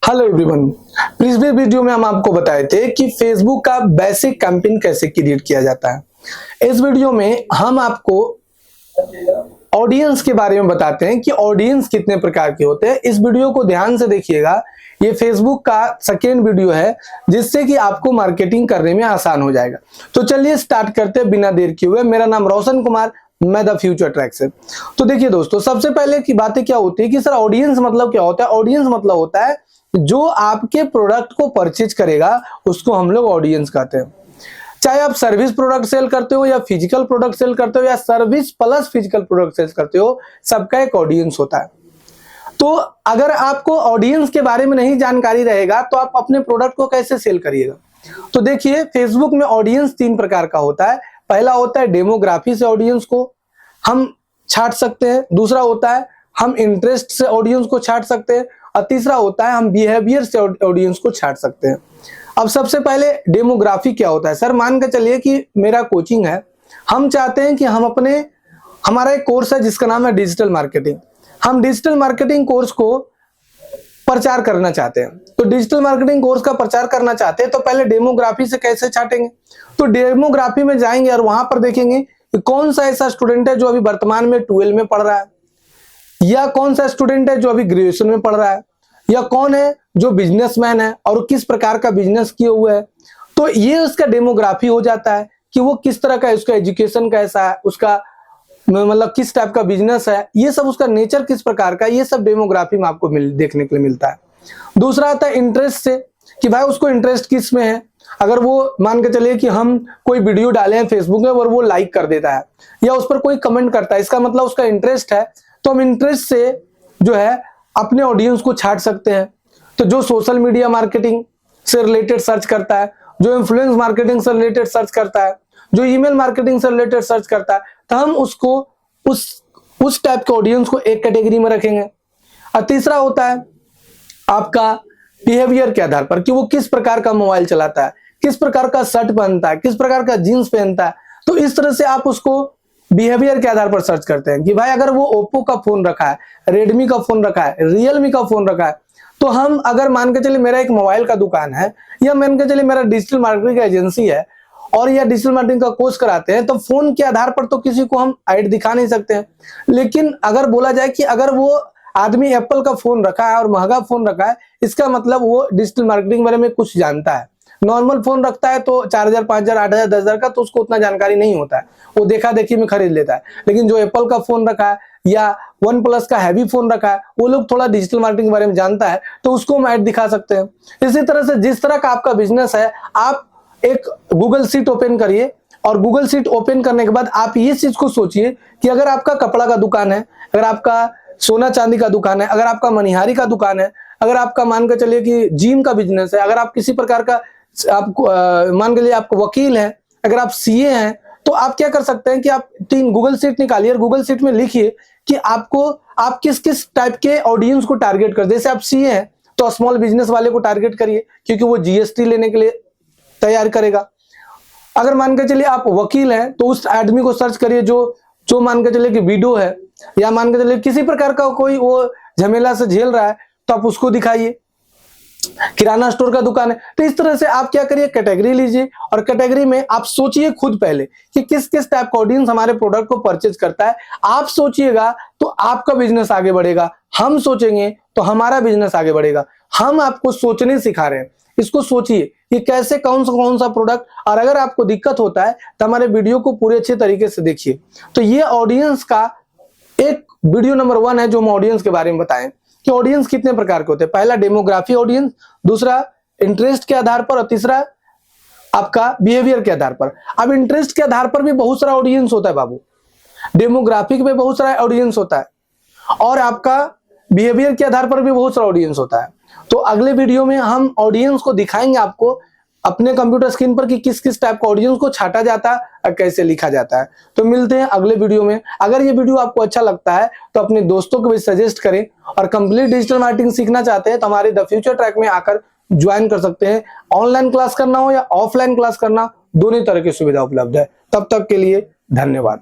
Hello everyone, previous video में हम आपको बताए थे कि फेसबुक का बेसिक कैंपेन कैसे क्रिएट किया जाता है। इस वीडियो में हम आपको ऑडियंस के बारे में बताते हैं कि ऑडियंस कितने प्रकार के होते हैं। इस वीडियो को ध्यान से देखिएगा, ये फेसबुक का सेकेंड वीडियो है जिससे कि आपको मार्केटिंग करने में आसान हो जाएगा। तो चलिए स्टार्ट करते हैं बिना देर किए हुए। मेरा नाम रोशन कुमार, मैं द फ्यूचर ट्रैक से। तो देखिए दोस्तों, सबसे पहले की बातें क्या होती है कि सर ऑडियंस मतलब क्या होता है। ऑडियंस मतलब होता है जो आपके प्रोडक्ट को परचेज करेगा, उसको हम लोग ऑडियंस कहते हैं। चाहे आप सर्विस प्रोडक्ट सेल करते हो या फिजिकल प्रोडक्ट सेल करते हो या service plus physical product sell करते हो, सबका एक ऑडियंस होता है। तो अगर आपको ऑडियंस के बारे में नहीं जानकारी रहेगा तो आप अपने प्रोडक्ट को कैसे सेल करिएगा। तो देखिए, फेसबुक में ऑडियंस तीन प्रकार का होता है। पहला होता है डेमोग्राफी से ऑडियंस को हम छांट सकते हैं, दूसरा होता है हम इंटरेस्ट से ऑडियंस को छांट सकते हैं, और तीसरा होता है हम बिहेवियर से ऑडियंस को छांट सकते हैं। अब सबसे पहले डेमोग्राफी क्या होता है। सर मान के चलिए कि मेरा कोचिंग है, हम चाहते हैं कि हम हमारा एक कोर्स है जिसका नाम है डिजिटल मार्केटिंग। हम डिजिटल मार्केटिंग कोर्स को प्रचार करना चाहते हैं। तो डिजिटल मार्केटिंग कोर्स का प्रचार करना चाहते हैं तो पहले डेमोग्राफी से कैसे छांटेंगे। तो डेमोग्राफी में जाएंगे और वहां पर देखेंगे कि कौन सा ऐसा स्टूडेंट है जो अभी वर्तमान में 12 में पढ़ रहा है, या कौन सा स्टूडेंट है जो अभी ग्रेजुएशन में पढ़ रहा है, या कौन है जो बिजनेसमैन है और किस प्रकार का बिजनेस किए हुए है। तो ये उसका डेमोग्राफी हो जाता है कि वो किस तरह का, उसका एजुकेशन कैसा है, उसका मतलब किस टाइप का बिजनेस है, ये सब उसका नेचर किस प्रकार का, ये सब डेमोग्राफी में आपको देखने के लिए मिलता है। दूसरा आता है इंटरेस्ट से कि भाई उसको इंटरेस्ट किस में है। अगर वो मान के चलिए कि हम कोई वीडियो डाले हैं फेसबुक में और वो लाइक कर देता है या उस पर कोई कमेंट करता है, इसका मतलब उसका इंटरेस्ट है। तो हम इंटरेस्ट से जो है अपने ऑडियंस को छांट सकते हैं। तो जो सोशल मीडिया मार्केटिंग से रिलेटेड सर्च करता है, जो इन्फ्लुएंस मार्केटिंग से रिलेटेड सर्च करता है, जो ईमेल मार्केटिंग से रिलेटेड सर्च करता है, तो हम उसको उस टाइप के ऑडियंस को एक कैटेगरी में रखेंगे। और तीसरा होता है आपका बिहेवियर के आधार पर कि वो किस प्रकार का मोबाइल चलाता है, किस प्रकार का शर्ट पहनता है, किस प्रकार का जीन्स पहनता है। तो इस तरह से आप उसको बिहेवियर के आधार पर सर्च करते हैं कि भाई अगर वो ओप्पो का फोन रखा है, रेडमी का फोन रखा है, रियलमी का फोन रखा है, तो हम अगर मान के चलिए मेरा एक मोबाइल का दुकान है या मान के चलिए मेरा डिजिटल मार्केटिंग का एजेंसी है और या डिजिटल मार्केटिंग का कोर्स कराते हैं, तो फोन के आधार पर तो किसी को हम ऐड दिखा नहीं सकते हैं। लेकिन अगर बोला जाए कि अगर वो आदमी एप्पल का फोन रखा है और महंगा फोन रखा है, इसका मतलब वो डिजिटल मार्केटिंग बारे में कुछ जानता है। नॉर्मल फोन रखता है तो 4000, 5000, 8000, 10,000 का, तो उसको उतना जानकारी नहीं होता है, वो देखा देखी में खरीद लेता है। लेकिन जो एप्पल का फोन रखा है या वन प्लस का हैवी फोन रखा है, वो लोग थोड़ा डिजिटल मार्केटिंग के बारे में जानता है, तो उसको हम ऐड दिखा सकते हैं। इसी तरह से जिस तरह का आपका बिजनेस है, आप एक गूगल शीट ओपन करिए और गूगल शीट ओपन करने के बाद आप ये चीज को सोचिए कि अगर आपका कपड़ा का दुकान है, अगर आपका सोना चांदी का दुकान है, अगर आपका मनिहारी का दुकान है, अगर आपका मान के चलिए कि जिम का बिजनेस है, अगर आप किसी प्रकार का आपको मान के लिए आप वकील है, अगर आप सीए हैं, तो आप क्या कर सकते हैं कि आप 3 गूगल शीट निकालिए और गूगल शीट में लिखिए कि आप किस किस टाइप के ऑडियंस को टारगेट कर। जैसे आप सीए हैं तो स्मॉल बिजनेस वाले को टारगेट करिए क्योंकि वो जीएसटी लेने के लिए तैयार करेगा। अगर मान के चलिए आप वकील हैं तो उस आदमी को सर्च करिए जो मान के चलिए कि विडो है या मान के चलिए किसी प्रकार का कोई वो झमेला से झेल रहा है, तो आप उसको दिखाइए। किराना स्टोर का दुकान है, तो इस तरह से आप क्या करिए, कैटेगरी लीजिए और कैटेगरी में आप सोचिए खुद पहले कि किस किस टाइप का ऑडियंस हमारे प्रोडक्ट को परचेज करता है। आप सोचिएगा तो आपका बिजनेस आगे बढ़ेगा, हम सोचेंगे तो हमारा बिजनेस आगे बढ़ेगा। हम आपको सोचने सिखा रहे हैं, इसको सोचिए कि कैसे कौन सा प्रोडक्ट, और अगर आपको दिक्कत होता है तो हमारे वीडियो को पूरे अच्छे तरीके से देखिए। तो ये ऑडियंस का एक वीडियो नंबर 1 है जो हम ऑडियंस के बारे में बताएं कि ऑडियंस कितने प्रकार के होते हैं। पहला डेमोग्राफी ऑडियंस, दूसरा इंटरेस्ट के आधार पर, और तीसरा आपका बिहेवियर के आधार पर। अब इंटरेस्ट के आधार पर भी बहुत सारा ऑडियंस होता है बाबू, डेमोग्राफिक में बहुत सारा ऑडियंस होता है, और आपका बिहेवियर के आधार पर भी बहुत सारा ऑडियंस होता है। तो अगले वीडियो में हम ऑडियंस को दिखाएंगे आपको अपने कंप्यूटर स्क्रीन पर कि किस किस टाइप का ऑडियंस को छाटा जाता है और कैसे लिखा जाता है। तो मिलते हैं अगले वीडियो में। अगर ये वीडियो आपको अच्छा लगता है तो अपने दोस्तों को भी सजेस्ट करें, और कंप्लीट डिजिटल मार्केटिंग सीखना चाहते हैं तो हमारे द फ्यूचर ट्रैक में आकर ज्वाइन कर सकते हैं। ऑनलाइन क्लास करना हो या ऑफलाइन क्लास करना, दोनों तरह की सुविधा उपलब्ध है। तब तक के लिए धन्यवाद।